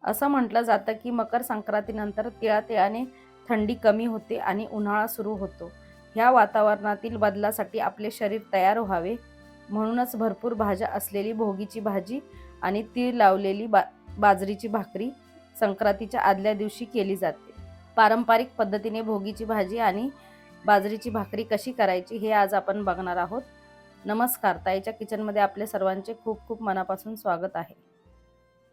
असं म्हटलं जातं की मकर संक्रांतीनंतर तिळातिळाने थंडी कमी होते आणि उन्हाळा सुरू होतो. ह्या वातावरणातील बदलासाठी आपले शरीर तयार व्हावे म्हणूनच भरपूर भाज्या असलेली भोगीची भाजी आणि तीळ लावलेली बाजरीची भाकरी संक्रांतीच्या आदल्या दिवशी केली जाते. पारंपरिक पद्धतीने भोगीची भाजी आणि बाजरीची भाकरी कशी करायची हे आज आपण बघणार आहोत. नमस्कार, ताईच्या किचनमध्ये आपले सर्वांचे खूप खूप मनापासून स्वागत आहे.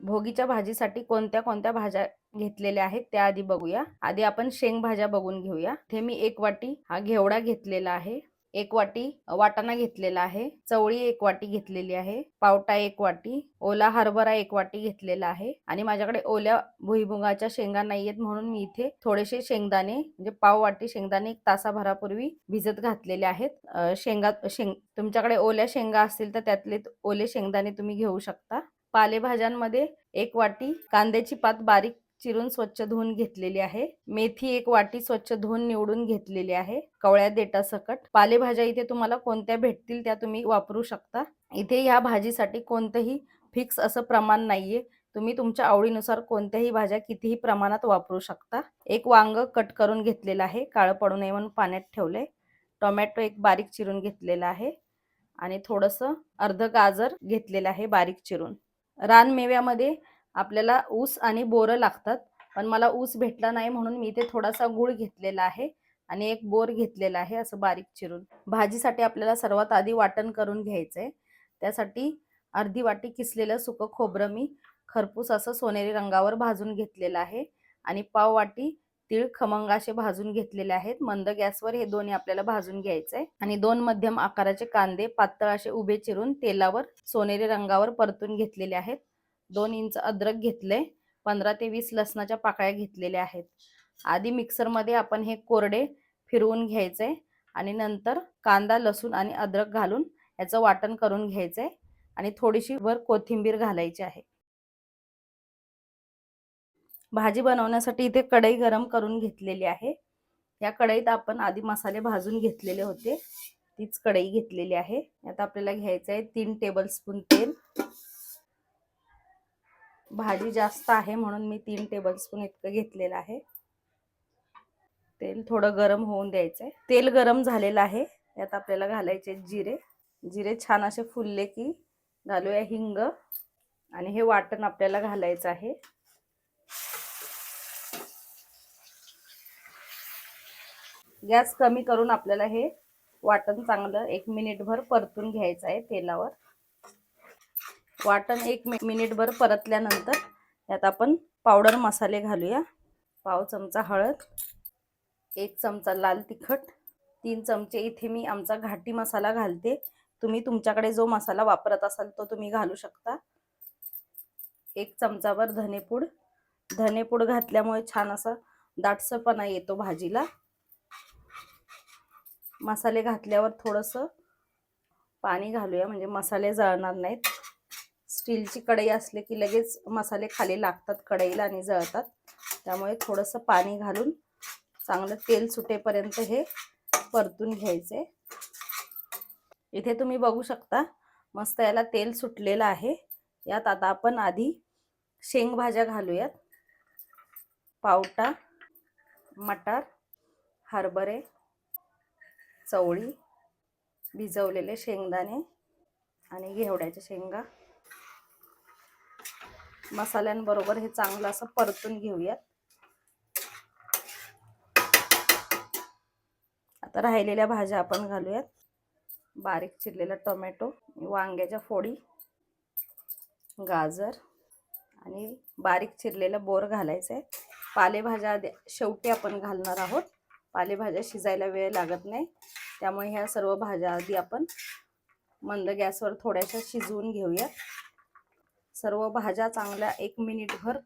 भोगीच्या भाजीसाठी कोणत्या कोणत्या भाज्या घेतलेल्या आहेत त्या आधी बघूया. आधी आपण शेंगभाज्या बघून घेऊया. इथे मी 1 वाटी हा घेवडा घेतलेला आहे, 1 वाटी वाटाणा घेतलेला आहे, चवळी 1 वाटी घेतलेली आहे, पावटा 1 वाटी, ओला हरभरा 1 वाटी घेतलेला आहे आणि माझ्याकडे ओल्या भुईमुगाच्या शेंगा नाहीयेत म्हणून मी इथे थोडेसे शेंगदाणे म्हणजे पाव वाटी शेंगदाणे 1 तासाभरापूर्वी भिजत घातलेले आहेत. तुमच्याकडे ओल्या शेंगा असतील तर त्यातले ओले शेंगदाणे तुम्ही घेऊ शकता. पालेभाज्यांमध्ये 1 वाटी कांद्याची पात बारीक चिरून स्वच्छ धुवून घेतलेली आहे, मेथी 1 वाटी स्वच्छ धुवून निवडून घेतलेली आहे कवळ्या देठासकट. पालेभाज्या इथे तुम्हाला कोणत्या भेटतील त्या तुम्ही वापरू शकता. इथे ह्या भाजीसाठी कोणतंही फिक्स असं प्रमाण नाहीये, तुम्ही तुमच्या आवडीनुसार कोणत्याही भाज्या कितीही प्रमाणात वापरू शकता. 1 वांग कट करून घेतलेलं आहे, काळं पडू नये म्हणून पाण्यात ठेवलंय. टोमॅटो 1 बारीक चिरून घेतलेला आहे आणि थोडंसं अर्ध गाजर घेतलेलं आहे बारीक चिरून. रानमेव्यामध्ये आपल्याला ऊस आणि बोरं लागतात, पण मला ऊस भेटला नाही म्हणून मी इथे थोडासा गूळ घेतलेला आहे आणि 1 बोर घेतलेला आहे असं बारीक चिरून. भाजीसाठी आपल्याला सर्वात आधी वाटण करून घ्यायचंय. त्यासाठी अर्धी वाटी किसलेलं सुकं खोबरं मी खरपूस असं सोनेरी रंगावर भाजून घेतलेलं आहे आणि पाव वाटी तीळ खमंग असे भाजून घेतलेले आहेत. मंद गॅसवर हे दोन्ही आपल्याला भाजून घ्यायचंय आणि 2 मध्यम आकाराचे कांदे पातळ असे उभे चिरून तेलावर सोनेरी रंगावर परतून घेतलेले आहेत. 2 इंच अद्रक घेतले, 15 ते 20 लसणाच्या पाकळ्या घेतलेल्या आहेत. आधी मिक्सरमध्ये आपण हे कोरडे फिरवून घ्यायचे आणि नंतर कांदा लसूण आणि अद्रक घालून याचं वाटण करून घ्यायचंय आणि थोडीशी वर कोथिंबीर घालायची आहे. भाजी बनवण्यासाठी इथे कढई गरम करून घेतलेली आहे. या कढईत आपण आधी मसाले भाजून घेतलेले होते, तीच कढई घेतलेली आहे. यात आपल्याला घ्यायचं आहे 3 टेबलस्पून तेल. भाजी जास्त आहे म्हणून मी 3 टेबलस्पून इतकं घेतलेलं आहे. तेल थोडं गरम होऊन द्यायचंय. तेल गरम झालेलं आहे, यात आपल्याला घालायचे जिरे. जिरे छान असे फुलले की घालूया हिंग आणि हे वाटण आपल्याला घालायचं आहे. गॅस कमी करून आपल्याला हे वाटण चांगलं 1 मिनिटभर परतून घ्यायचं आहे तेलावर. वाटण 1 मिनिटभर परतल्यानंतर यात आपण पावडर मसाले घालूया. पाव चमचा हळद, 1 चमचा लाल तिखट, 3 चमचे इथे मी आमचा घाटी मसाला घालते. तुम्ही तुमच्याकडे जो मसाला वापरत असाल तो तुम्ही घालू शकता. 1 चमचाभर धनेपूड. धनेपूड घातल्यामुळे छान असा दाटसरपणा येतो भाजीला. मसाले घातल्यावर थोडंसं पाणी घालूया म्हणजे मसाले जळणार नाहीत. स्टीलची कढई असले की लगेच मसाले खाली लागतात कढईला आणि जळतात, त्यामुळे थोडंसं पाणी घालून चांगलं तेल सुटेपर्यंत हे परतून घ्यायचे. इथे तुम्ही बघू शकता मस्त याला तेल सुटलेलं आहे. यात आता आपण आधी शेंगभाज्या घालूयात. पावटा, मटार, हरभरे, चवळी, भिजवलेले शेंगदाणे आणि घेवड्याच्या शेंगा मसाल्यांबरोबर हे चांगलं असं परतून घेऊयात. आता राहिलेल्या भाज्या आपण घालूयात. बारीक चिरलेला टोमॅटो, वांग्याच्या फोडी, गाजर आणि बारीक चिरलेलं बोर घालायचंय. पालेभाज्या शेवटी आपण घालणार आहोत. पालेभाज्या शिजायला वेळ लागत नाही, त्यामुळे ह्या सर्व भाज्या आधी आपण मंद गॅसवर थोड्याशा शिजवून घेऊया. सर्व भाज्या चांगल्या 1 मिनिटभर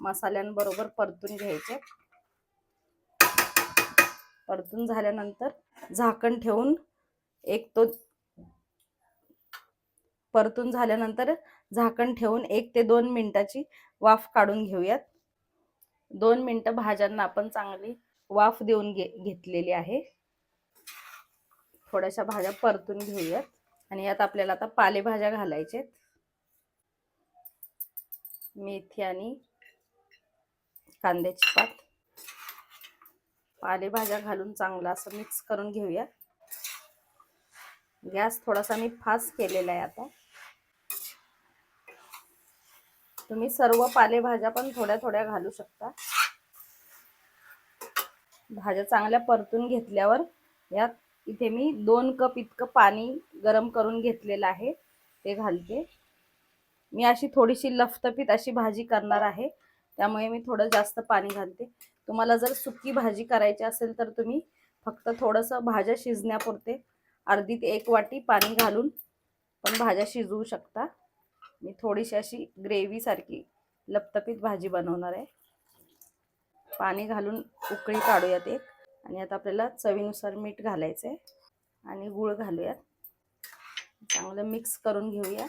मसाल्यांबरोबर परतून घ्यायचे. परतून झाल्यानंतर झाकण ठेवून परतून झाल्यानंतर झाकण ठेवून 1 ते 2 मिनिटाची वाफ काढून घेऊयात. 2 मिनिटं भाज्यांना आपण चांगली वाफ देऊन घेतलेली आहे. थोड्याशा भाज्या परतून घेऊयात आणि यात आपल्याला आता पालेभाज्या घालायचे. मेथी आणि कांद्याची पात, पालेभाज्या घालून चांगलं असं मिक्स करून घेऊया. गॅस थोडासा मी फास्ट केलेला आहे. आता तुम्ही सर्व पालेभाज्या पण थोड्या थोड्या घालू शकता. भाज्या चांगल्या परतून घेतल्यावर यात इथे मी 2 कप इतकं पाणी गरम करून घेतलेलं आहे, ते घालते. मी अशी थोडीशी लफतफीत अशी भाजी करणार आहे, त्यामुळे मी थोडं जास्त पाणी घालते. तुम्हाला जर सुकी भाजी करायची असेल तर तुम्ही फक्त थोडंसं भाज्या शिजण्यापुरते अर्धी ते 1 वाटी पाणी घालून पण भाज्या शिजवू शकता. मी थोडीशी अशी ग्रेव्ही सारखी लपतपीत भाजी बनवणार आहे. पाणी घालून उकळी काढूयात एक. आणि आता आपल्याला चवीनुसार मीठ घालायचं आहे आणि गूळ घालूयात. चांगलं मिक्स करून घेऊया.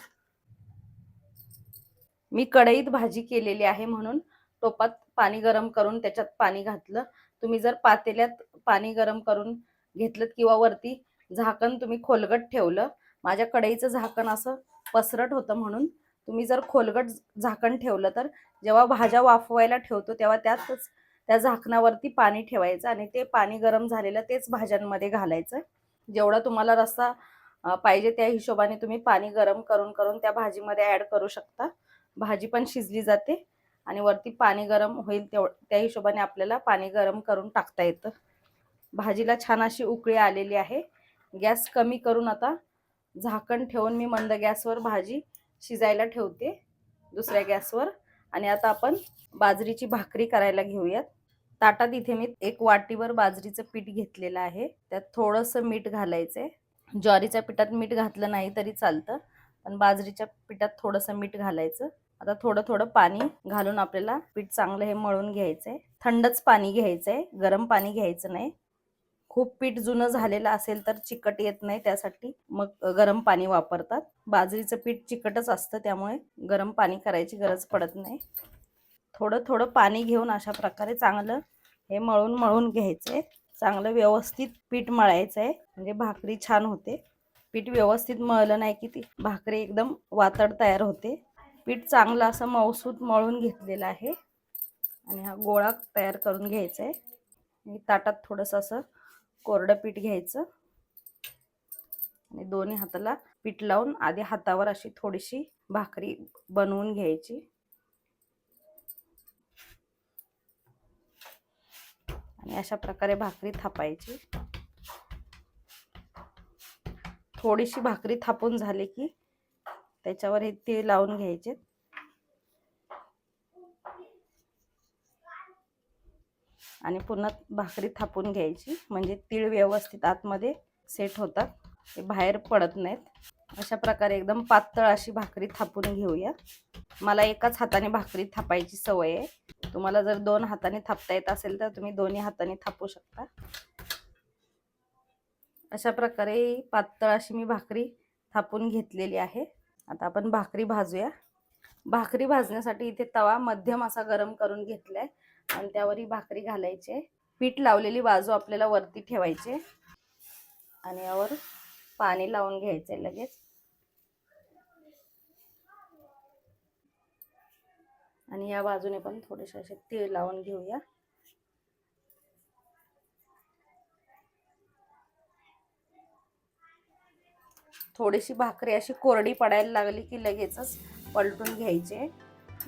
मी कढईत भाजी केलेली आहे म्हणून टोपात पाणी गरम करून त्याच्यात पाणी घातलं. तुम्ही जर पातेल्यात पाणी गरम करून घेतलं किंवा वरती झाकण तुम्ही खोलगट ठेवलं, माझ्या कढईचं झाकण असं पसरट होतं म्हणून तुम्ही जर खोलगट झाकण ठेवलं तर जेव्हा भाज्या वाफवायला ठेवतो तेव्हा त्यातच त्या झाकणावरती पाणी ठेवायचं आणि ते पाणी गरम झालेलं तेच भाज्यांमध्ये घालायचं. जेवढा तुम्हाला रस्सा पाहिजे त्या हिशोबाने तुम्ही पाणी गरम करून करून त्या भाजीमध्ये ॲड करू शकता. भाजी पण शिजली जाते आणि वरती पाणी गरम होईल त्या हिशोबाने आपल्याला पाणी गरम करून टाकता येतं. भाजीला छान अशी उकळी आलेली आहे. गॅस कमी करून आता झाकण ठेवून मी मंद गॅसवर भाजी शिजायला ठेवते दुसऱ्या गॅसवर. आणि आता आपण बाजरीची भाकरी करायला घेऊयात. ताटात इथे मी 1 वाटीवर बाजरीचं पीठ घेतलेलं आहे. त्यात थोडंसं मीठ घालायचंय. ज्वारीच्या पिठात मीठ घातलं नाही तरी चालतं, पण बाजरीच्या पिठात थोडंसं मीठ घालायचं. आता थोडं थोडं पाणी घालून आपल्याला पीठ चांगलं हे मळून घ्यायचंय. थंडच पाणी घ्यायचंय, गरम पाणी घ्यायचं नाही. खूप पीठ जुनं झालेलं असेल तर चिकट येत नाही, त्यासाठी मग गरम पाणी वापरतात. बाजरीचं पीठ चिकटच असतं त्यामुळे गरम पाणी करायची गरज पडत नाही. थोडं थोडं पाणी घेऊन अशा प्रकारे चांगलं हे मळून मळून घ्यायचंय. चांगलं व्यवस्थित पीठ मळायचं आहे म्हणजे भाकरी छान होते. पीठ व्यवस्थित मळलं नाही की ती भाकरी एकदम वातड तयार होते. पीठ चांगलं असं मऊसूत मळून घेतलेलं आहे आणि हा गोळा तयार करून घ्यायचा आहे. आणि ताटात थोडंसं असं कोरडं पीठ घ्यायचं आणि दोन्ही हाताला पीठ लावून आधी हातावर अशी थोडीशी भाकरी बनवून घ्यायची आणि अशा प्रकारे भाकरी थापायची. थोडीशी भाकरी थापून झाली की त्याच्यावर हे तीळ लावून घ्यायचे आणि पुन्हा भाकरी थापून घ्यायची म्हणजे तीळ व्यवस्थित आतमध्ये सेट होतात, ते बाहेर पडत नाहीत. अशा प्रकारे एकदम पातळ अशी भाकरी थापून घेऊया. मला एकाच हाताने भाकरी थापायची सवय आहे. तुम्हाला जर 2 हाताने थापता येत असेल तर तुम्ही दोन्ही हाताने थापू शकता. अशा प्रकारे पातळ अशी मी भाकरी थापून घेतलेली आहे. आता आपण भाकरी भाजूया. भाकरी भाजण्यासाठी इथे तवा मध्यम असा गरम करून घेतलाय आणि त्यावर ही भाकरी घालायची. पीठ लावलेली बाजू आपल्याला वरती ठेवायची आणि यावर पाणी लावून घ्यायचंय लगेच. आणि या बाजूने पण थोडेसे असे तीळ लावून घेऊया. थोडीशी भाकरी अशी कोरडी पडायला लागली की लगेचच पलटून घ्यायचे.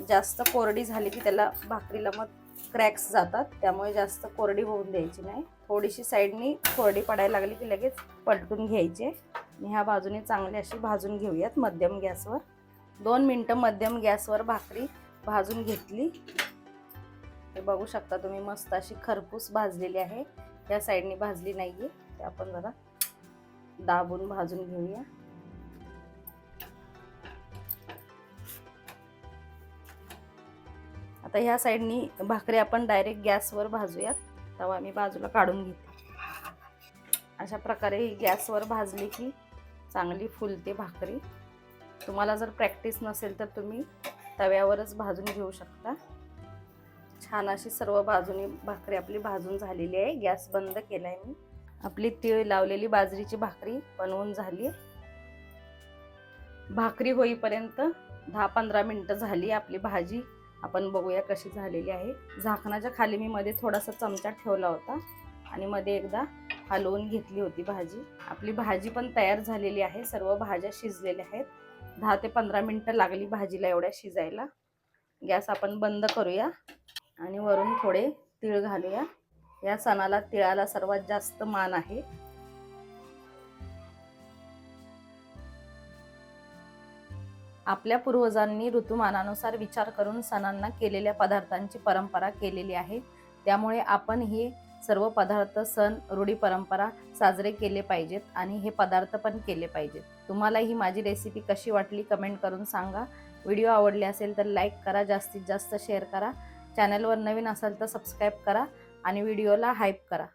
जास्त कोरडी झाली की त्याला भाकरीला मग क्रॅक्स जातात, त्यामुळे जास्त कोरडी होऊन द्यायची नाही. थोडीशी साईडनी कोरडी पडायला लागली की लगेच पलटून घ्यायचे. आणि ह्या बाजूने चांगली अशी भाजून घेऊयात मध्यम गॅसवर. 2 मिनिटं मध्यम गॅसवर भाकरी भाजून घेतली. हे बघू शकता तुम्ही मस्त अशी खरपूस भाजलेली आहे. या साईडनी भाजली नाहीये, ते आपण जरा दाबून भाजून घेऊया. आता ह्या साईडनी भाकरी आपण डायरेक्ट गॅसवर भाजूयात. तवा मी बाजूला काढून घेते. अशा प्रकारे गॅसवर भाजली की चांगली फुलते भाकरी. तुम्हाला जर प्रॅक्टिस नसेल तर तुम्ही तव्यावरच भाजून घेऊ शकता. छान अशी सर्व बाजूनी भाकरी आपली भाजून झालेली आहे. गॅस बंद केलाय मी. आपली तीळ लावलेली बाजरीची भाकरी बनवून झाली. भाकरी होईपर्यंत 10-15 मिनिटं झाली. आपली भाजी आपण बघूया कशी झालेली आहे। झाकणाच्या खाली मी मध्ये थोडासा चमचा ठेवला होता आणि मध्ये एकदा हलवून घेतली होती भाजी। आपली भाजी पण तयार झालेली आहे, सर्व भाज्या शिजलेल्या आहेत। 10 ते 15 मिनिटं लागली भाजीला एवढ्या शिजायला। गॅस आपण बंद करूया आणि वरून थोडे तीळ घालूया। या सणाला तिळाला सर्वात जास्त मान आहे। आपल्या पूर्वजांनी ऋतुमानानुसार विचार करून सणांना केलेल्या पदार्थांची परंपरा केलेली आहे, त्यामुळे आपण हे सर्व पदार्थ, सण, रूढी, परंपरा साजरे केले पाहिजेत आणि हे पदार्थ पण केले पाहिजेत। तुम्हाला ही माझी रेसिपी कशी वाटली कमेंट करून सांगा। व्हिडिओ आवडले असेल तर लाईक करा, जास्तीत जास्त शेअर करा। चॅनलवर नवीन असाल तर सबस्क्राईब करा आणि व्हिडिओला हाईप करा।